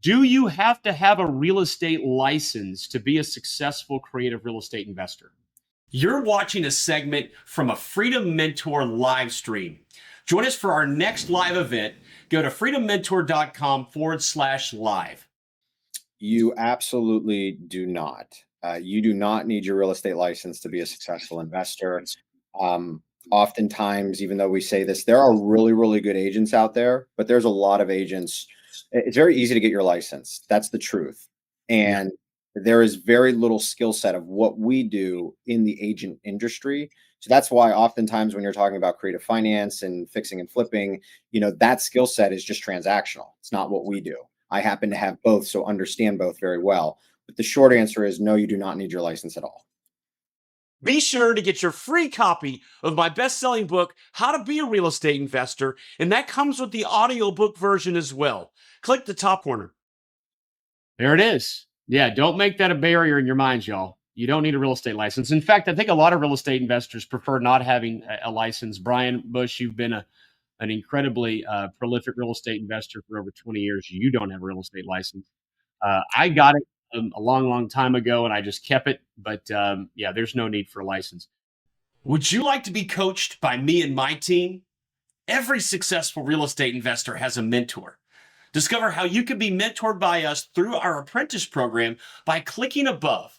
Do you have to have a real estate license to be a successful creative real estate investor? You're watching a segment from a Freedom Mentor live stream. Join us for our next live event. Go to freedommentor.com/live. You absolutely do not. You do not need your real estate license to be a successful investor. Oftentimes, even though we say this, there are really, really good agents out there, but there's a lot of agents. It's very easy to get your license. That's the truth. And there is very little skill set of what we do in the agent industry. So that's why oftentimes when you're talking about creative finance and fixing and flipping, that skill set is just transactional. It's not what we do. I happen to have both, so understand both very well. But the short answer is no, you do not need your license at all. Be sure to get your free copy of my best-selling book, How to Be a Real Estate Investor, and that comes with the audiobook version as well. Click the top corner. There it is. Yeah, don't make that a barrier in your minds, y'all. You don't need a real estate license. In fact, I think a lot of real estate investors prefer not having a license. Brian Bush, you've been an incredibly prolific real estate investor for over 20 years. You don't have a real estate license. I got it a long, long time ago, and I just kept it. But yeah, there's no need for a license. Would you like to be coached by me and my team? Every successful real estate investor has a mentor. Discover how you can be mentored by us through our apprentice program by clicking above.